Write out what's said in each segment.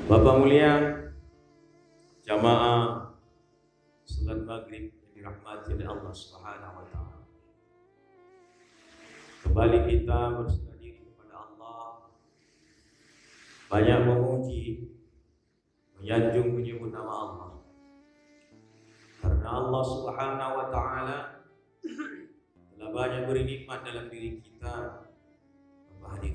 Bapak mulia, jamaah salat maghrib yang dirahmati oleh Allah Subhanahu wa taala. Kembali kita berserah diri kepada Allah, banyak memuji, menyanjung menyebut nama Allah. Karena Allah Subhanahu wa taala telah banyak beri nikmat dalam diri kita. Bapak hadir.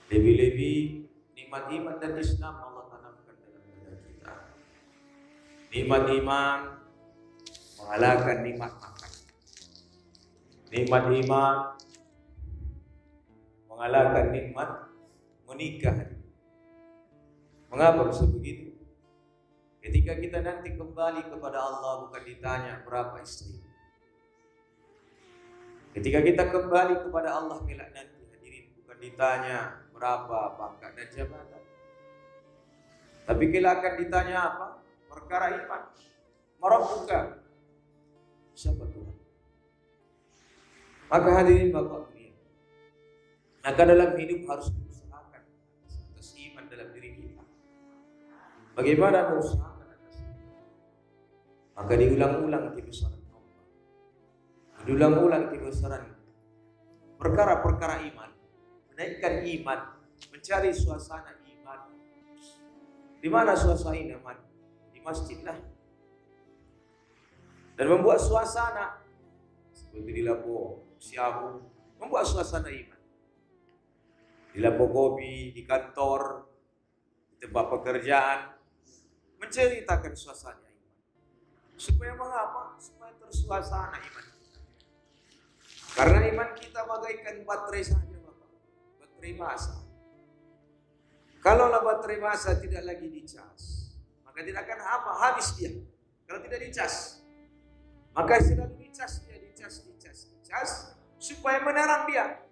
Lebih-lebih nikmat iman dan Islam Allah tanamkan dalam dada kita. Nikmat iman mengalahkan nikmat makan. Nikmat iman mengalahkan nikmat menikah. Mengapa bisa begitu? Ketika kita nanti kembali kepada Allah bukan ditanya berapa istri. Ketika kita kembali kepada Allah kelak nanti hadirin bukan ditanya berapa pangkat dan jabatan. Tapi kelak akan ditanya apa? Perkara iman. Marabbuka. Siapa Tuhan? Maka hadirin Bapak mulia, maka dalam hidup harus diusahakan atas iman dalam diri kita. Bagaimana mengusahakan atas iman? Maka diulang-ulang kebesaran Allah. Diulang-ulang kebesaran perkara-perkara iman. Menaikkan iman, mencari suasana iman. Di mana suasana iman? Di masjid lah. Dan membuat suasana seperti di Lapo Siabu, membuat suasana iman. Di Lapo Kopi, di kantor, di tempat pekerjaan, menceritakan suasana iman. Supaya mengapa? Supaya tersuasana iman kita. Karena iman kita bagaikan baterai saja. Baterai masa. Kalaulah baterai masa tidak lagi dicas, maka tidak akan apa? Habis dia. Kalau tidak dicas, maka selalu dicas dia, dicas, supaya menerang dia,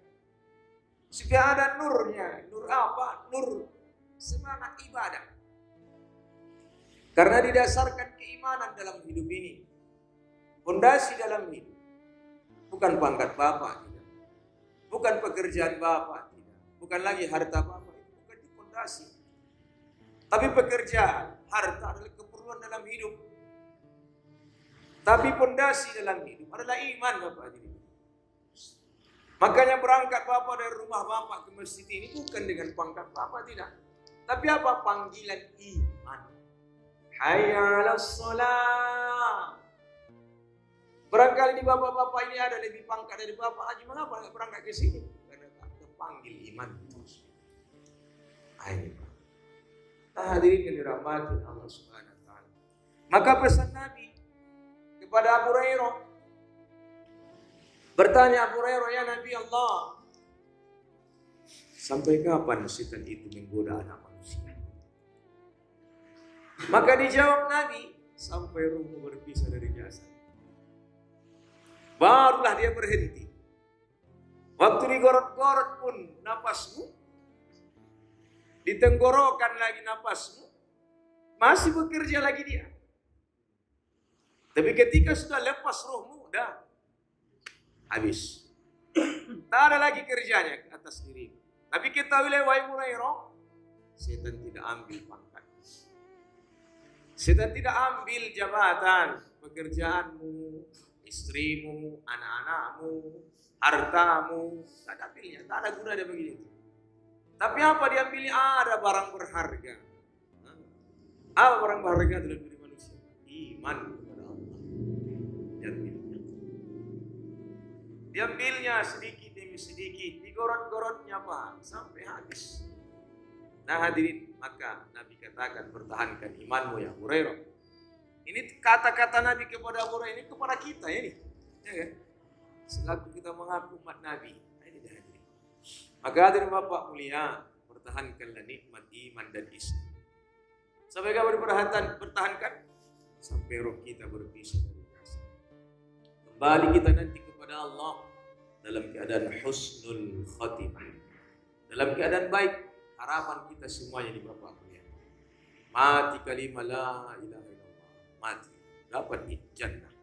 supaya ada nurnya. Nur apa? Nur semangat ibadah. Karena didasarkan keimanan dalam hidup ini, fondasi dalam hidup, bukan pangkat bapak, tidak. Bukan pekerjaan bapak. Bukan lagi harta bapak, itu bukan di fondasi. Tapi pekerjaan, harta adalah keperluan dalam hidup. Tapi fondasi dalam hidup adalah iman Bapak ini. Makanya berangkat bapak dari rumah bapak ke masjid ini bukan dengan pangkat bapak, tidak. Tapi apa? Panggilan iman. Hayya 'alas shalah. Barangkali di bapak-bapak ini ada lebih pangkat dari bapak haji, mengapa enggak berangkat ke sini? Panggil iman terus. Ayo, hadirin yang dirahmati Allah Subhanahu wa taala. Maka pesan Nabi kepada Abu Hurairah, bertanya Abu Hurairah, ya Nabi Allah, sampai kapan setan itu menggoda anak manusia? Maka dijawab Nabi, sampai ruhmu berpisah dari jasad. Barulah dia berhenti. Waktu digorot-gorot pun napasmu, ditenggorokan lagi napasmu, masih bekerja lagi dia. Tapi ketika sudah lepas rohmu, udah habis. Tak ada lagi kerjanya ke atas diri. Tapi ketahuilah wahai Hurairah, setan tidak ambil pangkat. Setan tidak ambil jabatan, pekerjaanmu, istrimu, anak-anakmu, hartamu, tak ada pilihnya, tak ada guna dia begitu. Tapi apa dia pilih? Ada barang berharga. Apa barang berharga dalam diri manusia? Iman kepada Allah. Diambilnya sedikit demi sedikit, digorot-gorotnya apa? Sampai habis. Nah hadirin, maka Nabi katakan pertahankan imanmu ya Hurairah. Ini kata-kata Nabi kepada Hurairah, ini kepada kita ini. Ya kan? Selaku kita mengaku umat Nabi. Maka hadirin Bapak mulia, pertahankanlah nikmat iman dan Islam. Sampai kapan pertahankan? Sampai roh kita berpisah dari jasad. Kembali kita nanti kepada Allah dalam keadaan husnul khatimah, dalam keadaan baik. Harapan kita semuanya di Bapak mulia, mati kalimah la ilaha illallah, mati dapat jannah.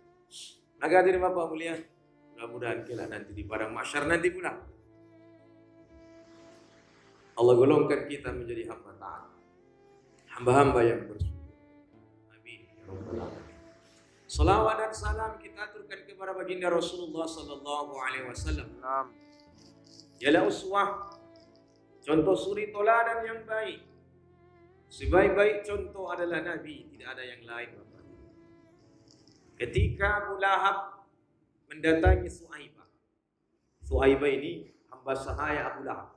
Maka hadirin Bapak mulia, mudah-mudahan kelak nanti di padang mahsyar nanti pula Allah golongkan kita menjadi hamba taat, hamba-hamba yang bersyukur. Amin ya rabbal alamin. Salawat dan salam kita aturkan kepada baginda Rasulullah sallallahu alaihi wasallam. Ialah uswah, contoh suri toladan yang baik. Sebaik-baik contoh adalah Nabi, tidak ada yang lain. Ketika Abu Lahab mendatangi Suhaibah. Suhaibah ini hamba sahaya Abu Lahab.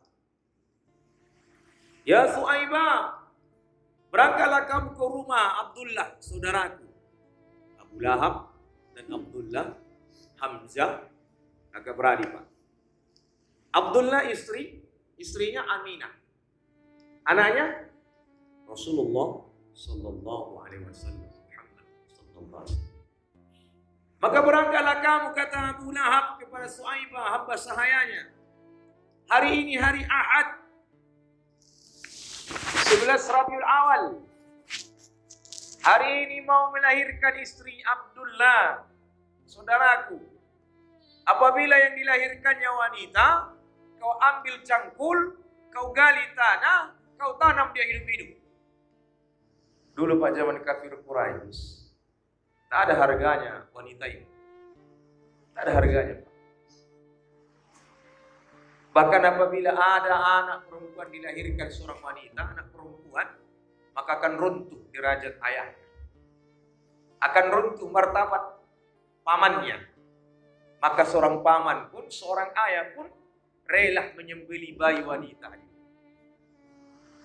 Ya Suhaibah, berangkatlah kamu ke rumah Abdullah, saudaraku. Abu Lahab dan Abdullah, Hamzah, kakak beradik Pak. Abdullah istrinya Aminah. Anaknya Rasulullah sallallahu alaihi wasallam. Muhammad sallallahu alaihi wasallam. Maka berangkatlah kamu, kata Abu Lahab kepada Suhaibah, hamba sahayanya. Hari ini hari Ahad, 11 Rabiul Awal. Hari ini mau melahirkan istri Abdullah, saudaraku. Apabila yang dilahirkannya wanita, kau ambil cangkul, kau gali tanah, kau tanam dia hidup-hidup. Dulu Pak, zaman kafir Quraisy, tak ada harganya wanita ini. Tak ada harganya. Bahkan apabila ada anak perempuan dilahirkan seorang wanita, anak perempuan, maka akan runtuh derajat ayahnya. Akan runtuh martabat pamannya. Maka seorang paman pun, seorang ayah pun rela menyembelih bayi wanita.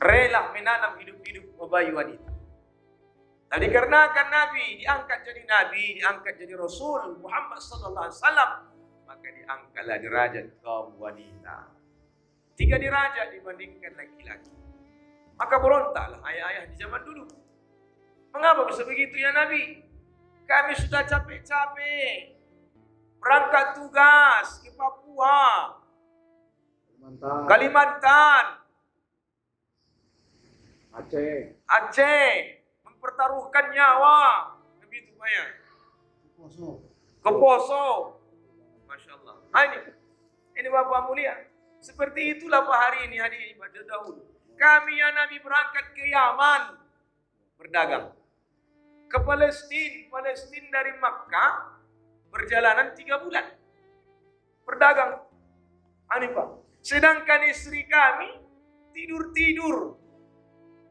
Rela menanam hidup-hidup bayi wanita. Nah, dikarenakan Nabi diangkat jadi Nabi, diangkat jadi Rasul Muhammad sallallahu alaihi wasallam, maka diangkatlah derajat kaum wanita. 3 derajat dibandingkan laki-laki. Maka berontaklah ayah-ayah di zaman dulu. Mengapa bisa begitu ya Nabi? Kami sudah capek-capek berangkat tugas ke Papua, Kalimantan, Aceh, mempertaruhkan nyawa, begitu banyak. Ke Poso. Masya Allah. Ini Bapak mulia. Seperti itulah Pak hari ini hadirin pada dahulu. Kami ya Nabi berangkat ke Yaman berdagang. Ke Palestina dari Makkah perjalanan 3 bulan. Berdagang. Ini Pak. Sedangkan istri kami tidur-tidur.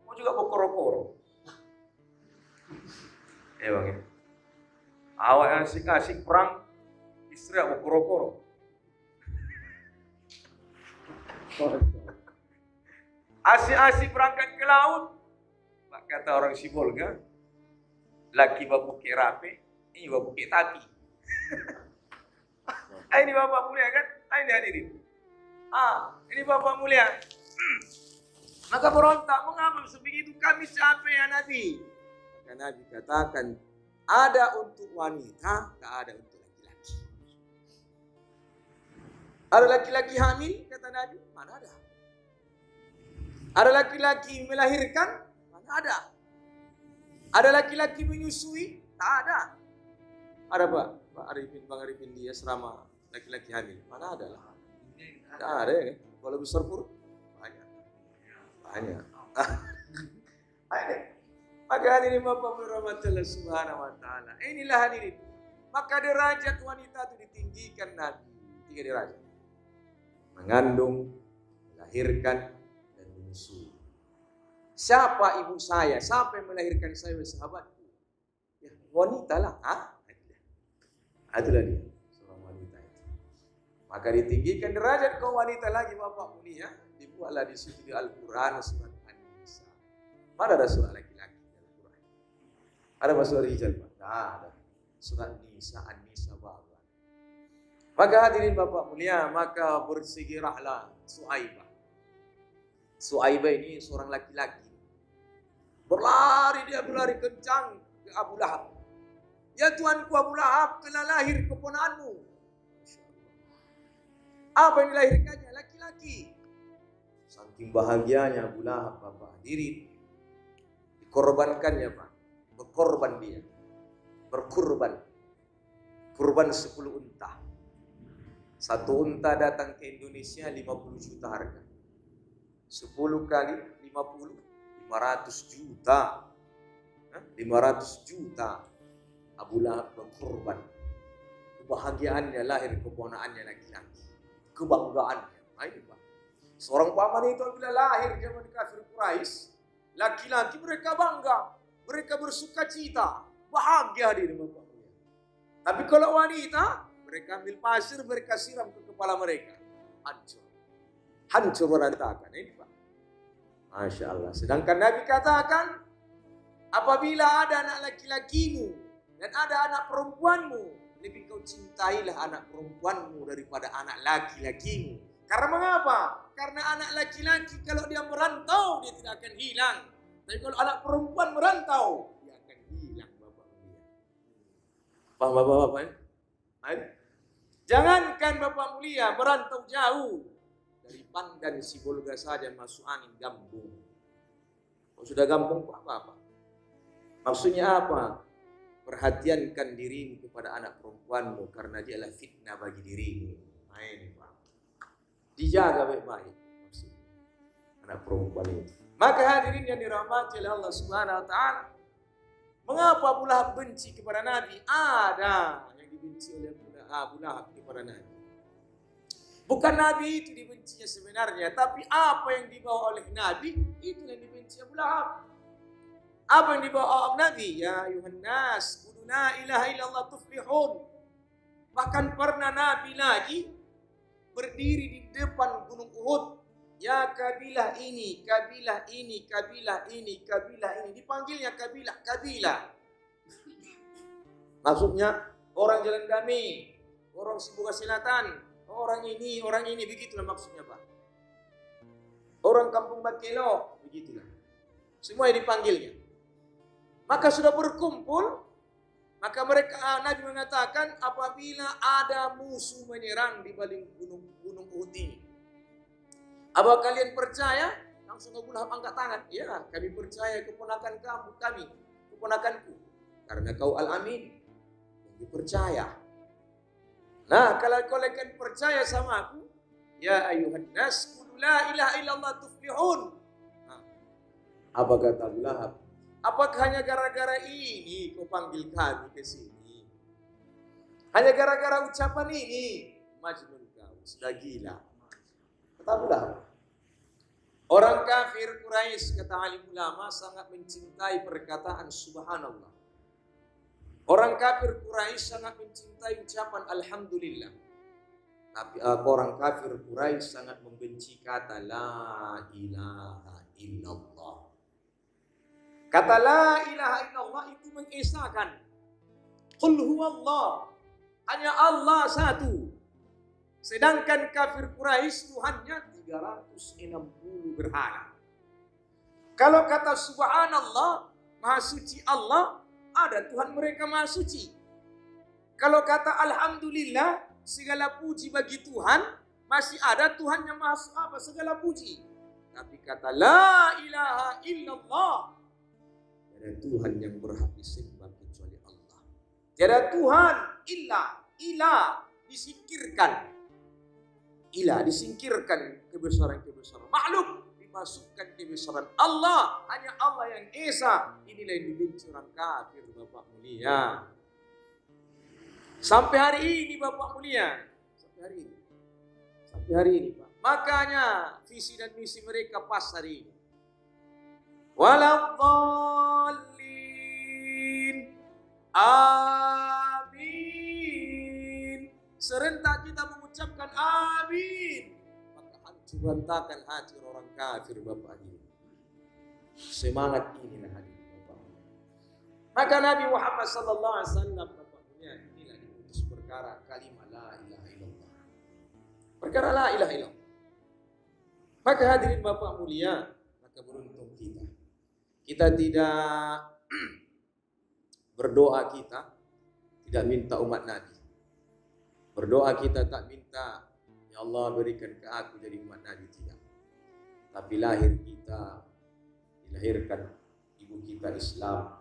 Mau juga bokoro-koro. Bang ya. Awak asik-asik perang, istri aku koro-koro. Asik-asik berangkat ke laut. Pak kata orang Sibolga, laki babu ke rape, ini babu ke tapi. Ini Bapak mulia kan? Ini hadirin. Ini Bapak mulia. Maka berontak, mengapa sebegitu kami capek ya Nabi? Maka Nabi katakan, ada untuk wanita, tak ada untuk laki-laki. Ada laki-laki hamil, kata Nabi, mana ada? Ada laki-laki melahirkan, mana ada? Ada laki-laki menyusui, tak ada. Ada Pak Arifin, Bang Arifin di asrama laki-laki hamil, mana ada lah? Tak ada ya, kalau besar pun banyak. Maka hadirin Bapak rahmatullah subhanahu wa ta'ala. Inilah hadirin. Maka derajat wanita itu ditinggikan Nabi. 3 derajat. Mengandung, melahirkan, dan menyusui. Siapa ibu saya? Siapa yang melahirkan saya, sahabatku? Ya, wanita lah. Itulah dia. Seorang wanita itu. Maka ditinggikan derajat kaum wanita lagi Bapak mulia. Dibuatlah di situ di Al-Quran surat An-Nisa. Mana ada surat laki-laki di Al-Quran? Ada surat rijal Pak? Tidak ada. Surat Nisa, An-Nisa Bapak. Maka hadirin Bapak mulia, maka bersigirahlah Suhaibah. Suhaibah ini seorang laki-laki. Berlari kencang ke Abu Lahab. Ya Tuanku Abu Lahab, telah lahir keponakanmu. Apa yang dilahirkannya? Laki-laki. Saking bahagianya Abu Lahab Bapak hadirin. Dikorbankannya Pak. Berkorban dia. Berkurban. Kurban 10 unta. 1 unta datang ke Indonesia 50 juta harga. 10 kali 50, 500 juta. 500 juta Abu Lahab berkorban. Kebahagiaannya lahir keponakannya laki-laki. Kebanggaannya. Ini Pak. Seorang paman itu bila lahir zaman kafir Quraisy, laki-laki mereka bangga. Mereka bersuka cita. Bahagia diri Bapak. Tapi kalau wanita, mereka ambil pasir, mereka siram ke kepala mereka. Hancur. Hancur berantakan. Ini Pak. Masya Allah. Sedangkan Nabi katakan, apabila ada anak laki-lakimu dan ada anak perempuanmu, lebih kau cintailah anak perempuanmu daripada anak laki-lakimu. Karena mengapa? Karena anak laki-laki kalau dia merantau, dia tidak akan hilang. Tapi kalau anak perempuan merantau, dia akan hilang. Bapak-bapak. Paham Bapak-bapak ya? Jangankan Bapak mulia merantau jauh. Dari Pandan Sibolga saja masuk angin gampung. Kalau sudah gampung apa-apa. Maksudnya apa? Perhatiankan dirimu kepada anak perempuanmu karena dia adalah fitnah bagi dirimu. Ini Pak. Dijaga baik-baik maksudnya anak perempuan itu. Maka hadirin yang dirahmati oleh Allah Subhanahu wa taala, mengapa Abu Lahab benci kepada Nabi? Ada yang dibenci oleh Abu Lahab kepada Nabi. Bukan Nabi itu dibencinya sebenarnya, tapi apa yang dibawa oleh Nabi itu yang dibenci Abu Lahab. Apa yang dibawa oleh Nabi? Ya ayuhan nas, qulu la ilaha illallah tuflihun. Bahkan pernah Nabi lagi berdiri di depan gunung Uhud. Ya kabilah ini, kabilah ini, kabilah ini, kabilah ini. Dipanggilnya kabilah. Maksudnya orang Jalan Damai, orang Sibuga Selatan, orang ini, begitulah maksudnya Pak. Orang Kampung Bakelo, begitulah. Semua yang dipanggilnya. Maka sudah berkumpul, maka mereka Nabi mengatakan apabila ada musuh menyerang di balik gunung Uhud ini, apa kalian percaya? Langsung Abu Lahab angkat tangan. Ya, kami percaya keponakanku, karena kau Al-Amin, yang dipercaya. Nah, kalau kalian percaya sama aku, ya ayuhan nas, qulu la ilaha illallah tuflihun. Nah, apa kata Abu Lahab? Apakah hanya gara-gara ini kau panggil kami ke sini? Hanya gara-gara ucapan ini? Majnun kau, sudah gila. Kata Abu Lahab. Orang kafir Quraisy, kata alim ulama, sangat mencintai perkataan subhanallah. Orang kafir Quraisy sangat mencintai ucapan alhamdulillah. Tapi orang kafir Quraisy sangat membenci kata la ilaha illallah. Kata la ilaha illallah itu mengesahkan qul huwallah, hanya Allah satu. Sedangkan kafir Quraisy Tuhannya 360 berhala. Kalau kata subhanallah, maha suci Allah, ada Tuhan mereka maha suci. Kalau kata alhamdulillah, segala puji bagi Tuhan, masih ada Tuhan yang maha segala puji. Tapi kata la ilaha illallah, tiada Tuhan yang berhak disembah kecuali Allah. Tiada Tuhan ilah disingkirkan. Ilah disingkirkan kebesaran-kebesaran makhluk, dimasukkan kebesaran Allah. Hanya Allah yang esa. Inilah yang dibenci orang kafir Bapak mulia. Sampai hari ini Bapak mulia. Sampai hari ini Pak. Makanya visi dan misi mereka pas hari ini. Waladdallin. Amin. Serentak kita mengucapkan amin, maka hancur berantakan hati orang kafir Bapak ini. Semangat inilah hadir Bapak. Maka Nabi Muhammad sallallahu alaihi wasallam Bapak punya inilah diutus perkara kalimat la ilaha illallah. Perkara la ilaha illallah. Maka hadirin Bapak mulia, maka beruntung kita. Kita tidak berdoa, kita tidak minta umat Nabi. Berdoa kita tak minta, ya Allah berikan ke aku jadi umat Nabi, tidak. Tapi lahir kita, dilahirkan ibu kita Islam,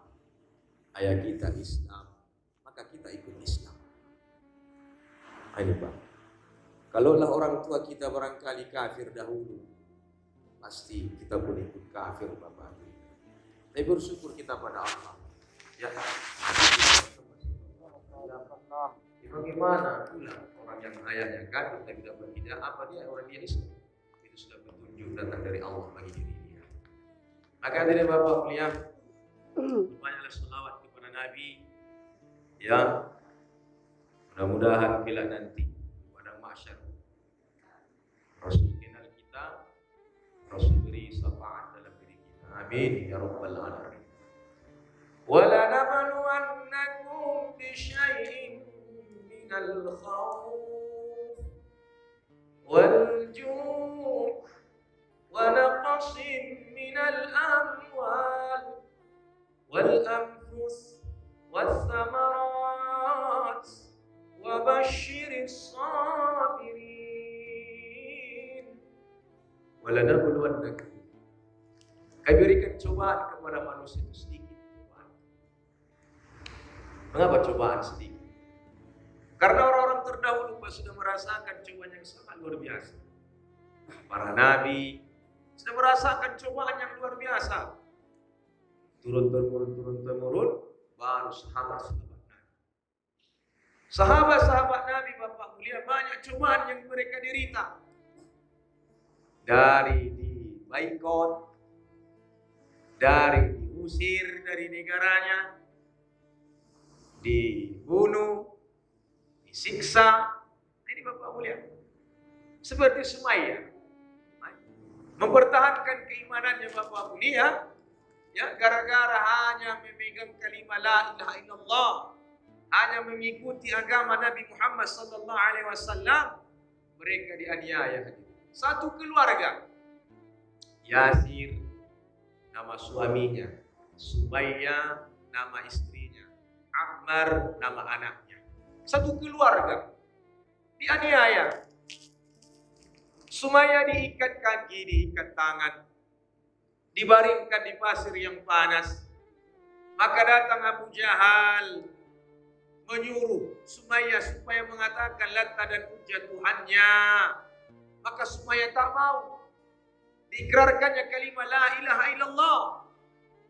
ayah kita Islam, maka kita ikut Islam. Ini Pak. Kalaulah orang tua kita barangkali kafir dahulu, pasti kita pun ikut kafir Bapak. Tapi bersyukur kita pada Allah. Ya, bagaimana pula orang yang ayahnya kafir tapi tidak berhidayah, apa dia orang dia Islam? Itu sudah petunjuk datang dari Allah bagi diri dia. Maka dari Bapak mulia, banyaklah selawat kepada Nabi. Ya, mudah-mudahan bila nanti pada mahsyar Rasul kenal kita, Rasul beri syafaat dalam diri kita. Amin ya rabbal alamin. Wala nabluwannakum bi syai'in minal khawf wal ju' wa naqsin minal amwal wal anfus was thamarat wa basyiris sabirin. Wala nabluwannakum, kami berikan cobaan kepada manusia itu sedikit. Mengapa cobaan sedikit? Karena orang-orang terdahulu sudah merasakan cobaan yang sangat luar biasa. Para nabi sudah merasakan cobaan yang luar biasa. Turun-temurun, baru sahabat-sahabat Nabi. Sahabat-sahabat Nabi Bapak mulia banyak cobaan yang mereka derita. Dari dibaikot, dari diusir dari negaranya, dibunuh, disiksa. Ini Bapak mulia. Seperti Sumayyah, mempertahankan keimanannya Bapak mulia, ya gara-gara hanya memegang kalimat la ilaha illallah, hanya mengikuti agama Nabi Muhammad sallallahu alaihi wasallam, mereka dianiaya. Satu keluarga, Yasir nama suaminya, Sumayyah nama istrinya, Ammar nama anaknya. Satu keluarga dianiaya. Sumayyah diikat kaki, diikat tangan, dibaringkan di pasir yang panas. Maka datang Abu Jahal menyuruh Sumayyah supaya mengatakan Latta dan Uzza Tuhannya. Maka Sumayyah tak mau. Diikrarkannya kalimat la ilaha illallah.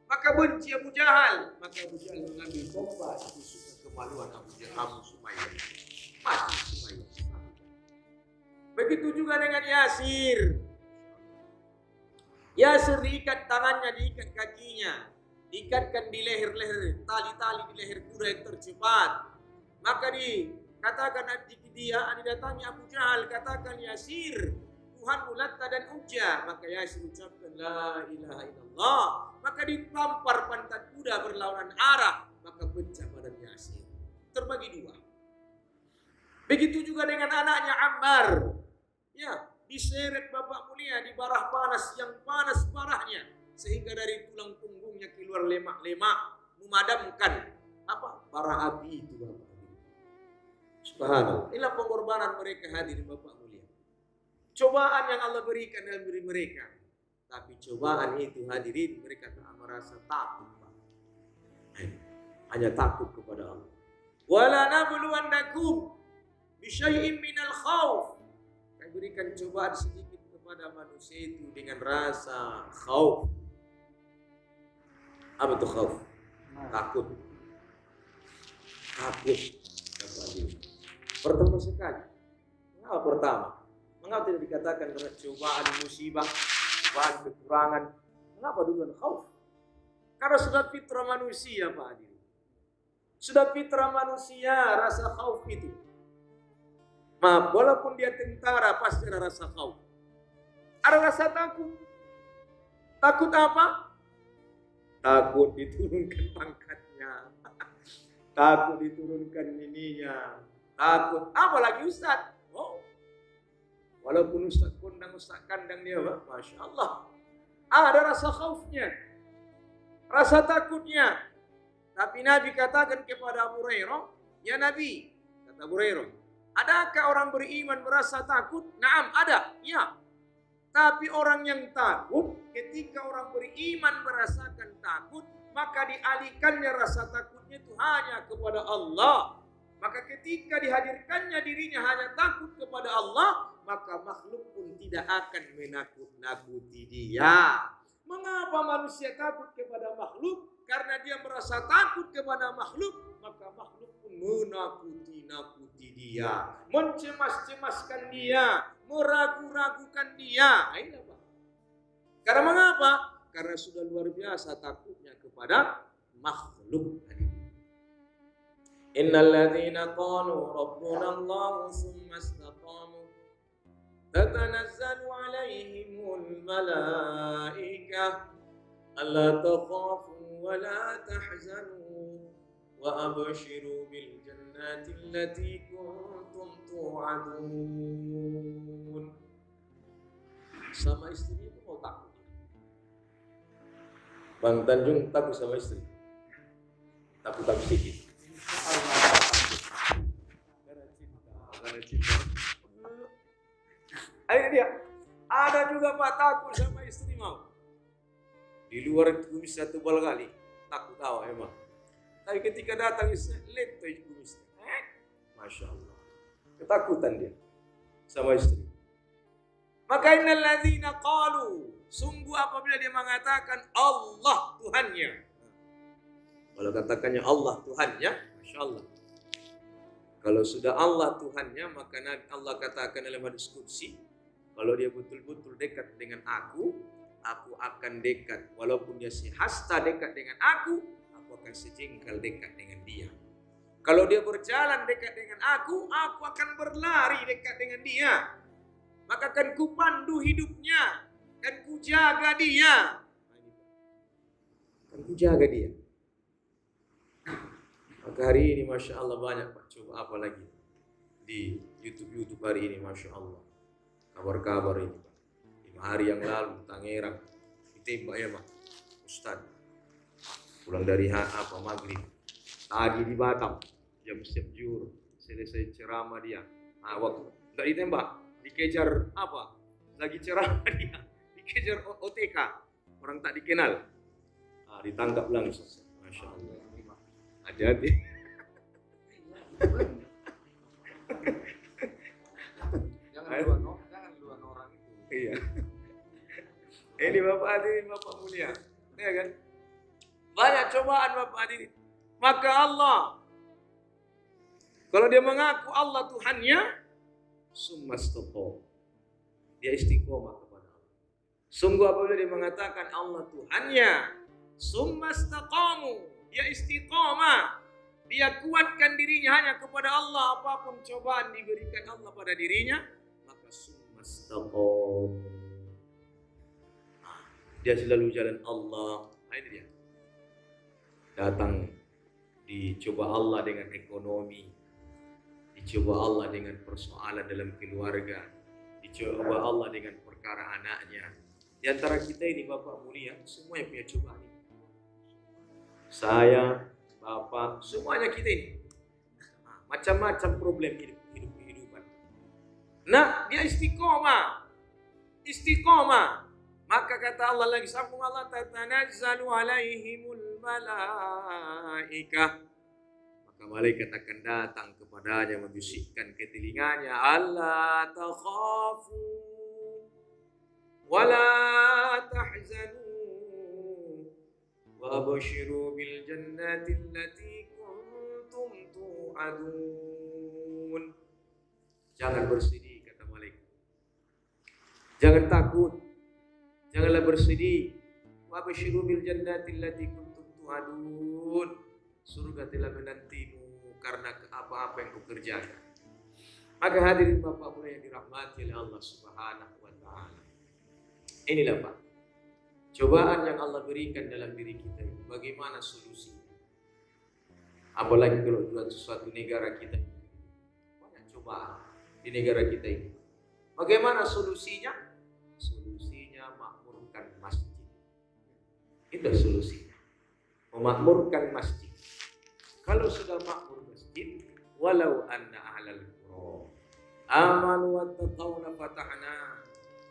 Maka benci Abu Jahal. Maka Abu Jahal mengambil tombak, ditusuk kemaluan Abu Sumayyah. Mati Sumayyah. Begitu juga dengan Yasir. Yasir diikat tangannya, diikat kakinya, diikatkan di leher-leher, tali-tali di leher kuda yang tercepat. Maka dikatakan dia didatangi Abu Jahal, katakan Yasir, Tuhanmu Latta dan Uzza. Maka Yasir ucapkan la ilaha illallah. Maka ditampar pantat kuda berlawanan arah, maka pecah badan Yasir, terbagi dua. Begitu juga dengan anaknya Ammar, ya diseret Bapak mulia di barah panas yang panas parahnya, sehingga dari tulang punggungnya keluar lemak-lemak memadamkan apa bara api itu Bapak. Subhanallah. Inilah pengorbanan mereka hadirin Bapak mulia. Cobaan yang Allah berikan dalam diri mereka. Tapi cobaan itu hadirin mereka tak merasa takut. Hanya takut kepada Allah. Wala nabluwannakum bisyai'in minal khauf. Kami berikan cobaan sedikit kepada manusia itu dengan rasa khauf. Apa itu khauf? Takut. Takut. Pertama sekali. Mengapa pertama? Mengapa tidak dikatakan karena cobaan musibah, cobaan kekurangan? Mengapa duluan khauf? Karena sudah fitrah manusia Pak Adil. Sudah fitrah manusia rasa khauf itu. Maaf, walaupun dia tentara pasti ada rasa khauf. Ada rasa takut. Takut apa? Takut diturunkan pangkatnya. Takut diturunkan ininya. Takut. Apalagi Ustaz. Oh. Walaupun Ustaz kondang, Ustaz kandang dia, Pak. Masya Allah. Ada rasa khaufnya. Rasa takutnya. Tapi Nabi katakan kepada Abu Hurairah, ya Nabi, kata Abu Hurairah, adakah orang beriman merasa takut? Naam, ada. Ya. Tapi orang yang takut, ketika orang beriman merasakan takut, maka dialihkannya rasa takutnya itu hanya kepada Allah. Maka ketika dihadirkannya dirinya hanya takut kepada Allah, maka makhluk pun tidak akan menakut-nakuti dia. Mengapa manusia takut kepada makhluk? Karena dia merasa takut kepada makhluk, maka makhluk pun menakuti dia, mencemas-cemaskan dia, meragu-ragukan dia. Ini apa? Karena mengapa? Karena sudah luar biasa takutnya kepada makhluk. Innal ladzina qalu rabbuna Allah tsumma istaqamu tatanazzalu alaihimul malaikah alla takhafu wa la tahzanu wa abshiru bil jannati allati kuntum tu'adun. Sama istri itu mau takut. Bang Tanjung takut sama istri. Takut sedikit. Karena cinta. Akhirnya dia ada juga Pak takut sama istri mau. Di luar kumis satu bal kali takut tahu emang. Tapi ketika datang istri letoy kumisnya. Masya Allah. Ketakutan dia sama istri. Maka innal ladzina qalu, sungguh apabila dia mengatakan Allah Tuhannya. Kalau katakannya Allah Tuhannya, Masya Allah. Kalau sudah Allah Tuhannya, maka Allah katakan dalam hadis qudsi, kalau dia betul-betul dekat dengan aku akan dekat. Walaupun dia sehasta dekat dengan aku akan sejengkal dekat dengan dia. Kalau dia berjalan dekat dengan aku akan berlari dekat dengan dia. Maka akan kupandu hidupnya, akan kujaga dia. Akan kujaga dia. Maka hari ini Masya Allah banyak Pak. Coba apa lagi di YouTube hari ini Masya Allah. Kabar-kabar ini Pak. 5 hari yang lalu Tangerang ditembak ya Pak Ustaz. Pulang dari maghrib. Tadi di Batam jam zuhur selesai ceramah dia. Waktu tidak ditembak, dikejar apa? Lagi ceramah dia, dikejar OTK. Orang tak dikenal. Ditangkap langsung. Masya Allah. Hati-hati. Jangan luan orang itu. Iya. Ini Bapak hadirin, Bapak mulia. Ya kan? Banyak cobaan Bapak hadirin. Maka Allah, kalau dia mengaku Allah Tuhannya, summastopo, dia istiqomah kepada Allah. Sungguh apabila dia mengatakan Allah Tuhannya, summastaqamu, dia istiqomah, dia kuatkan dirinya hanya kepada Allah, apapun cobaan diberikan Allah pada dirinya, maka summastaqamu, dia selalu jalan Allah. Ini dia. Datang dicoba Allah dengan ekonomi, dicoba Allah dengan persoalan dalam keluarga, dicoba Allah dengan perkara anaknya. Di antara kita ini Bapak mulia, semua yang punya cobaan ini. Saya, Bapak, semuanya kita ini. Macam-macam problem kehidupan. Nah, dia istiqomah. Maka kata Allah lagi, sambung Allah, tatanazzalu alaihimul malaikah. Maka malaikat akan datang kepadanya membisikkan ke telinganya, alla takhafu wala tahzanu wa abshiru bil jannati allati kuntum tu'adun. Jangan bersedih kata malaikat. Jangan takut. Janganlah bersedih. Wa abshiru bil jannati allati kuntum tu'adun. Surga telah menantimu karena apa-apa yang kau kerjakan. Maka hadirin Bapak yang dirahmati oleh Allah Subhanahu wa taala. Inilah Pak, cobaan yang Allah berikan dalam diri kita ini. Bagaimana solusi? Apalagi kalau dalam suatu negara kita ini banyak cobaan di negara kita ini. Bagaimana solusinya? Solusinya makmurkan masjid. Itu solusinya. Memakmurkan masjid. Kalau sudah makmur masjid, walau anna ahlal qura amanu wattaqawna fatahna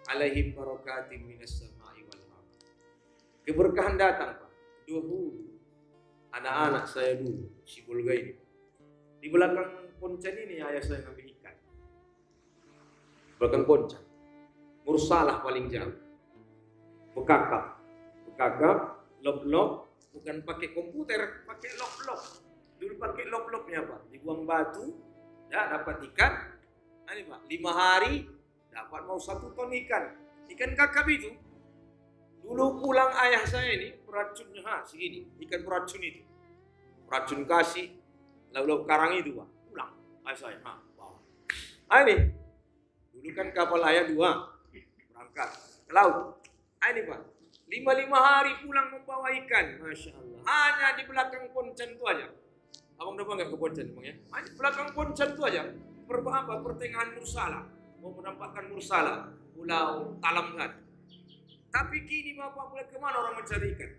alaihim barakatim minas sama'i wal ardh. Keberkahan datang Pak. Dulu anak-anak saya dulu si Bulga ini di belakang poncan ini ayah saya ngambil ikan. Belakang poncan. Mursalah paling jauh. Bekakap, lop-lop, bukan pakai komputer, pakai lop-lop. Dulu pakai lop-lopnya Pak, dibuang batu, ya dapat ikan. Ini Pak, 5 hari dapat mau 1 ton ikan. Ikan kakap itu, dulu pulang ayah saya ini, beracunnya segini, ikan beracun itu. Racun kasih, laut karang itu Pak, pulang ayah saya. Wow. Ini, dulu kan kapal ayah 2, berangkat ke laut. Ini Pak, 5 hari pulang membawa ikan, Masya Allah. Hanya di belakang poncan itu aja. Abang udah bangga ke poncan Bang ya? Hanya di belakang poncan itu aja. Pertengahan Mursala. Mau menampakkan Mursala, pulau Talam kan. Tapi kini Bapak mulai kemana orang mencari ikan?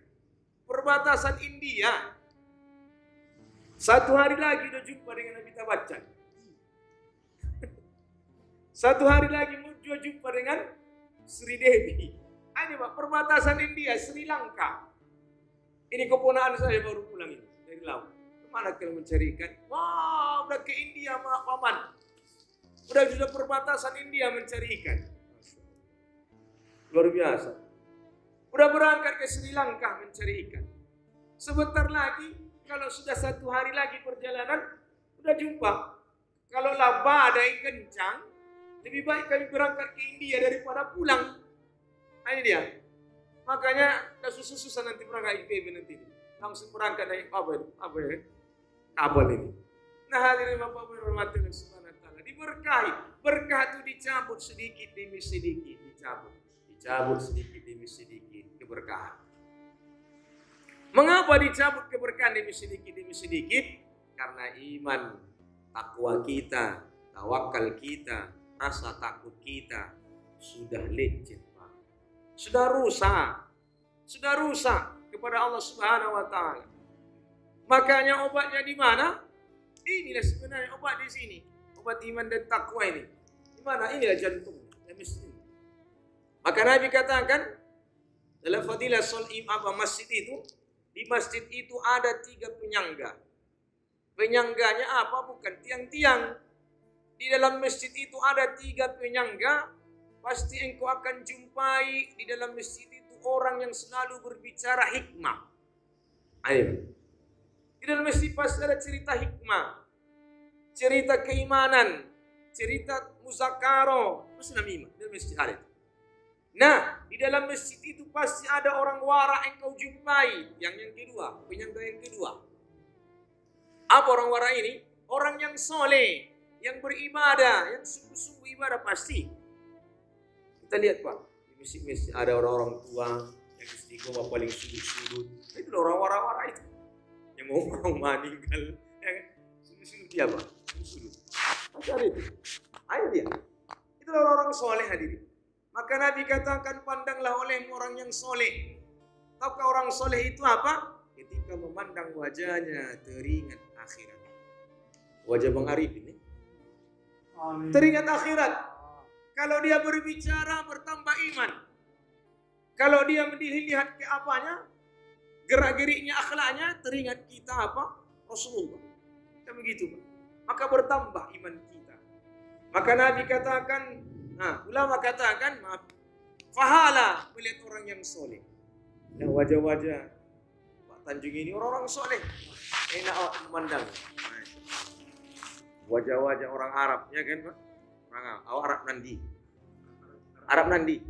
Perbatasan India. 1 hari lagi udah jumpa dengan Amitabh Bachchan. 1 hari lagi mau jumpa dengan Sri Devi. Ini Pak, perbatasan India, Sri Lanka. Ini keponakan saya baru pulang ini dari laut. Kemana kalian mencari ikan? Wah, udah ke India Paman. Udah perbatasan India mencari ikan. Luar biasa. Udah berangkat ke Sri Lanka mencari ikan. Sebentar lagi, kalau sudah 1 hari lagi perjalanan, udah jumpa. Kalau badai kencang, lebih baik kami berangkat ke India daripada pulang. Ini dia. Makanya susah nanti berangkat IPB nanti. Langsung berangkat naik apa ya? Kapal ini. Nah hadirin Bapak berhormati Allah Subhanahu wa taala. Diberkahi. Berkah itu dicabut sedikit demi sedikit, dicabut sedikit demi sedikit keberkahan. Mengapa dicabut keberkahan demi sedikit? Karena iman, takwa kita, tawakal kita, rasa takut kita sudah lecet. Sudah rusak kepada Allah Subhanahu wa taala. Makanya obatnya di mana? Inilah sebenarnya obat di sini. Obat iman dan takwa ini. Di mana? Inilah jantung. Maka Nabi katakan dalam fadilah masjid itu, di masjid itu ada 3 penyangga. Penyangganya apa? Bukan tiang-tiang. Di dalam masjid itu ada 3 penyangga. Pasti engkau akan jumpai di dalam masjid itu orang yang selalu berbicara hikmah. Ayo. Di dalam masjid pasti ada cerita hikmah, cerita keimanan, cerita muzakaro, pasti namimah di dalam masjid ada. Nah, di dalam masjid itu pasti ada orang wara engkau jumpai. Yang kedua, penyangga yang kedua. Apa orang wara ini? Orang yang soleh, yang beribadah, yang sungguh-sungguh ibadah pasti. Kita lihat Pak, di masjid-masjid ada orang-orang tua yang istiqomah paling sudut-sudut. Itu orang wara-wara itu. Yang mau meninggal, yang sudut-sudut dia Pak, sudut-sudut. Masih ada itu. Ayo dia. Itu orang-orang soleh hadirin. Maka Nabi katakan pandanglah oleh orang yang soleh. Tahukah orang soleh itu apa? Ketika memandang wajahnya teringat akhirat. Wajah Bang Arif ini. Teringat akhirat. Kalau dia berbicara bertambah iman. Kalau dia melihat ke apanya, gerak-geriknya akhlaknya, teringat kita apa? Rasulullah. Kan begitu Pak. Maka bertambah iman kita. Maka Nabi katakan, ulama katakan, fahala melihat orang yang soleh. Dan wajah-wajah Pak Tanjung ini orang-orang soleh. Enak memandang. Wajah-wajah orang Arab, ya kan Pak? Arab Nandi.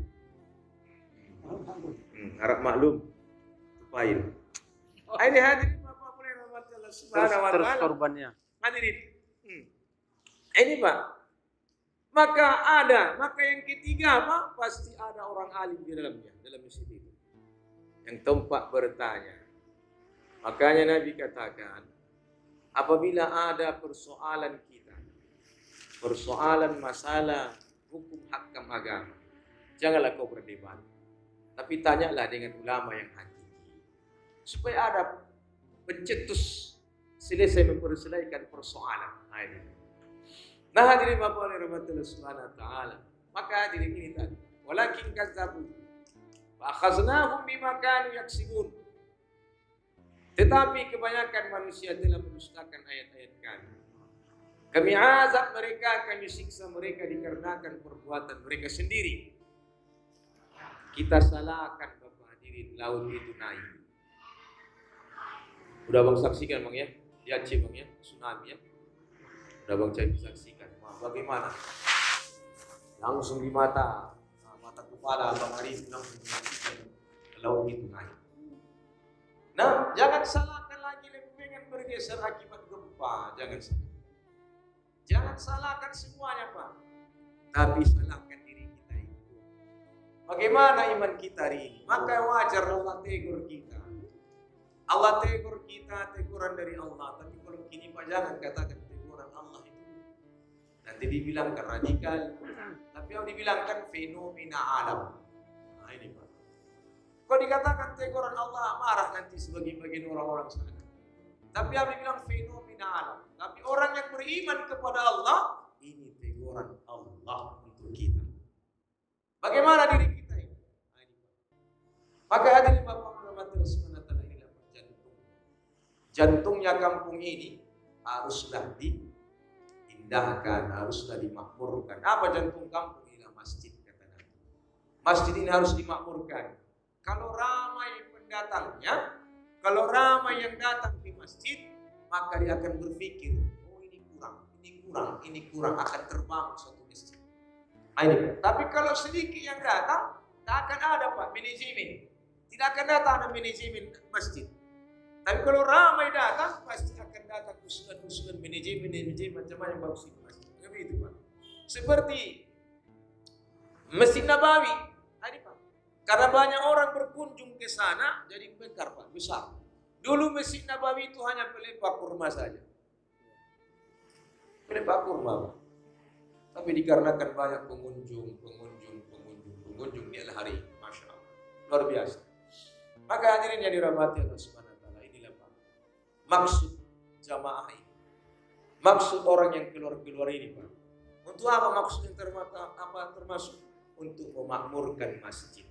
Arab maklum. Tupail. Ini hadirin Bapak boleh rahmat Allah Subhanahu wa taala. Terus korbannya. Hadirin. Ini Pak. Maka yang ketiga apa? Pasti ada orang alim di dalamnya, dalam masjid itu. Yang tempat bertanya. Makanya Nabi katakan, apabila ada persoalan kita, persoalan masalah hukum hakam agama, janganlah kau berdebat, tapi tanyalah dengan ulama yang hakiki, supaya ada pencetus selesai memperselesaikan persoalan. Nah hadirin Bapak rahmatullah subhanahu wa ta'ala, maka hadirin ini tadi, walakin kazzabu fa akhaznahum bima kanu yaksibun. Tetapi kebanyakan manusia telah mendustakan ayat-ayat kami. Kami azab mereka, kami siksa mereka dikarenakan perbuatan mereka sendiri. Kita salahkan Bapak hadirin, laut itu naik. Udah Bang saksikan Bang ya, di Aceh Bang ya, tsunami ya. Udah Bang saksikan. Wah, bagaimana? Langsung di mata kepala Bang Arif menyaksikan laut itu naik. Nah, jangan salahkan lagi lempengan bergeser akibat gempa, jangan salahkan. Jangan salahkan semuanya Pak, tapi salahkan diri kita itu. Bagaimana iman kita hari ini? Maka wajar Allah tegur kita. Allah tegur kita, teguran dari Allah. Tapi kalau kini Pak jangan katakan teguran Allah itu. Nanti dibilangkan radikal. Tapi yang dibilangkan fenomena alam. Nah ini Pak. Kalau dikatakan teguran Allah, marah nanti sebagian orang-orang sana. Tapi yang dibilang fenomena alam. Tapi orang yang beriman kepada Allah, ini teguran Allah untuk kita. Bagaimana diri kita ini? Nah, ini Pak. Maka hadirin Bapak Muhammad SWT inilah jantung. Jantungnya kampung ini haruslah diindahkan, haruslah dimakmurkan. Apa jantung kampung? Inilah masjid kata Nabi. Masjid ini harus dimakmurkan. Kalau ramai pendatangnya, kalau ramai yang datang di masjid, maka dia akan berpikir, oh ini kurang, akan terbangun suatu masjid. Ini. Tapi kalau sedikit yang datang, tak akan ada Pak manajemen. Tidak akan datang ada manajemen masjid. Tapi kalau ramai datang, pasti akan datang usulan manajemen macam-macam bagus itu masjid. Begitu Pak. Seperti Masjid Nabawi. Ini Pak. Karena banyak orang berkunjung ke sana, jadi besar Pak, besar. Dulu Masjid Nabawi itu hanya pelepah kurma saja. Pelepah kurma Pak. Tapi dikarenakan banyak pengunjung di hari ini, Masya Allah. Luar biasa. Maka hadirin yang dirahmati Allah Subhanahu wa taala, inilah Pak maksud jamaah ini. Maksud orang yang keluar ini Pak. Untuk apa maksud yang termasuk? Untuk memakmurkan masjid.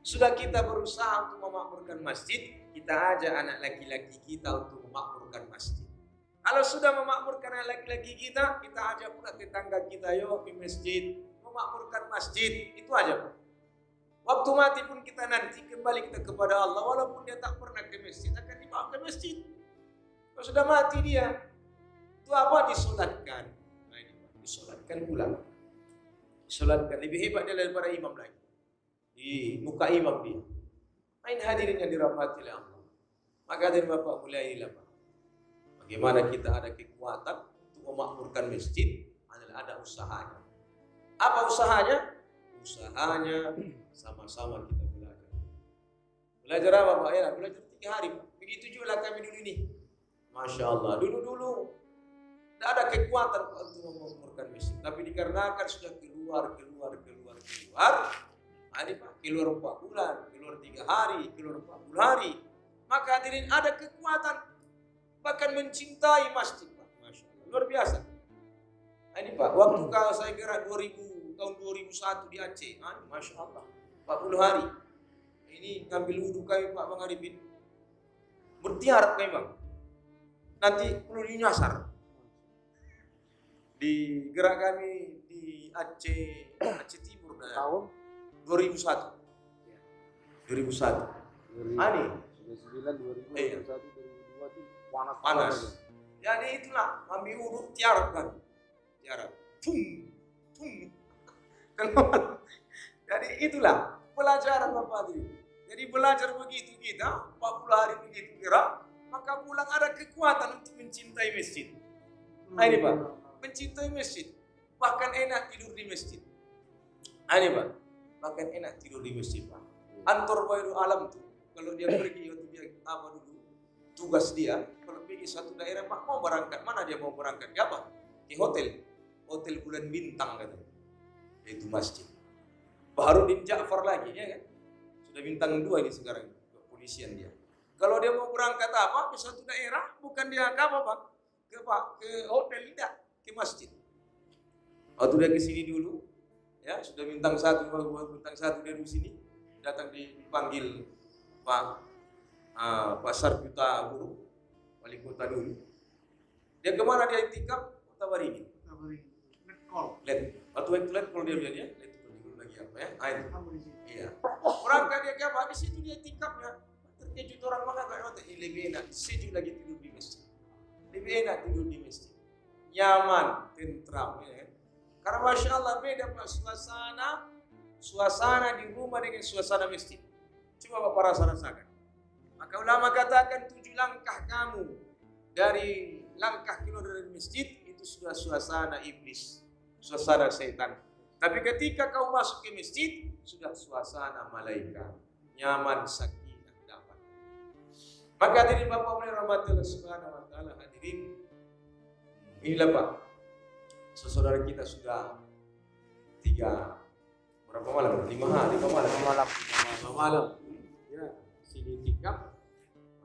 Sudah kita berusaha untuk memakmurkan masjid, kita ajak anak laki-laki kita untuk memakmurkan masjid. Kalau sudah memakmurkan anak laki-laki kita ajak pula tetangga kita, yuk ke masjid, memakmurkan masjid, itu aja Pak. Waktu mati pun kita nanti kembali kita kepada Allah, walaupun dia tak pernah ke masjid, akan dibawa ke masjid. Kalau sudah mati dia, itu apa? Disolatkan. Nah ini Pak, disolatkan pulang. Disolatkan, lebih hebat dia daripada imam lagi. Di muka imam dia. Ini hadirin yang dirahmati oleh Allah. Maka dari Bapak mulailah Pak. Bagaimana kita ada kekuatan untuk memakmurkan masjid adalah ada usahanya. Apa usahanya? Usahanya sama-sama kita belajar. Belajar apa Pak? Ya, belajar 3 hari Pak. Begitu juga kami dulu ini. Masya Allah. Dulu tidak ada kekuatan Pak untuk memakmurkan masjid. Tapi dikarenakan sudah keluar. Ini Pak, keluar 4 bulan, keluar 3 hari, keluar 40 hari. Maka hadirin ada kekuatan bahkan mencintai masjid Pak. Masya Allah, luar biasa. Ini Pak, waktu saya gerak tahun 2001 di Aceh, Masya Allah, 40 hari. Ini ngambil wudhu kami Pak Bang Arifin. Bertiarap memang. Nanti perlu dinyasar. Di gerak kami di Aceh Timur tahun 2001. 2001. Ani 2009, 2001, 2002 itu panas. Jadi itulah ambil wudhu tiarap kan. Tiarap. Jadi itulah pelajaran Bapak itu. Jadi belajar begitu kita 40 hari begitu gerak, maka pulang ada kekuatan untuk mencintai masjid. Ini Pak, mencintai masjid. Bahkan enak tidur di masjid. Ini Pak, bahkan enak tidur di masjid Pak. Antor Bayrul Alam tuh, kalau dia pergi waktu dia apa dulu tugas dia, kalau pergi satu daerah Pak mau berangkat, mana dia mau berangkat? Ke apa? Ke hotel bulan bintang katanya. Yaitu masjid. Baharudin Ja'far lagi ya kan? Sudah bintang 2 ini sekarang kepolisian dia. Kalau dia mau berangkat apa ke satu daerah, bukan dia ke apa Pak? Ke hotel tidak, ke masjid. Waktu dia ke sini dulu, ya sudah bintang 1 dia di sini, datang dipanggil Pak Sarjuta Guru, wali kota dulu. Dia kemana dia itikaf? Kota tabaringin. Waktu itu let kalau dia bilang ya, let itu lagi apa ya? Iya. Orang kan dia apa? Di situ dia tingkapnya. Terkejut orang mana kalau lebih enak. Sejuk lagi tidur di masjid. Lebih enak tidur di masjid. Nyaman, tentram. Ya. Karena masya Allah beda Pak suasana di rumah dengan suasana masjid. Coba Bapak rasakan. Maka ulama katakan 7 langkah kamu dari langkah keluar dari masjid itu sudah suasana iblis. Suasana setan. Tapi ketika kau masuk ke masjid, sudah suasana malaikat. Nyaman, sakinah dapat. Maka hadirin Bapak rahmati Allah Subhanahu wa taala, hadirin. Inilah Pak. Saudara kita sudah 3 berapa malam? 5 malam. Ya, sini tikap.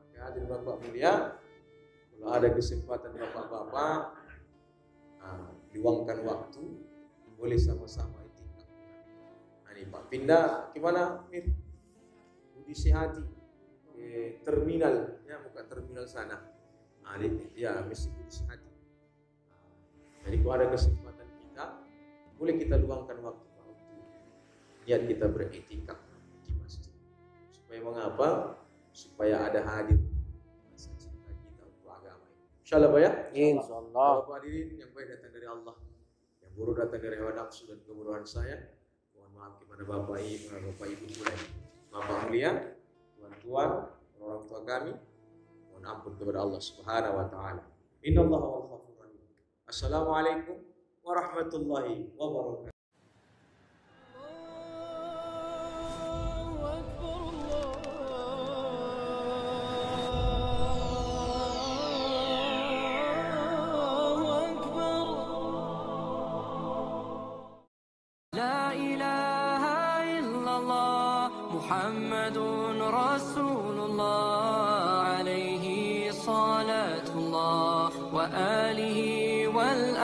Maka hadirin Bapak mulia, kalau ada kesempatan Bapak-bapak luangkan waktu, boleh sama-sama itikaf. Nah, ini Pak pindah gimana Mir? Budi Sehati terminal, ya bukan terminal sana. Nah, ya mesti Budi Sehati. Jadi kalau ada kesempatan kita, boleh kita luangkan waktu untuk niat kita beritikaf di masjid. Supaya mengapa? Supaya ada hadir rasa cinta kita untuk agama ini. Insyaallah Pak ya? Insyaallah. Bapak hadirin yang baik datang dari Allah, yang buruk datang dari hawa nafsu dan kebodohan saya. Mohon maaf kepada Bapak Ibu mulai Bapak mulia, tuan-tuan, orang tua kami. Mohon ampun kepada Allah Subhanahu wa taala. Innallaha wal ghafurur rahim. Assalamualaikum warahmatullahi wabarakatuh. محمد رسول الله عليه صلاة الله وآله والآله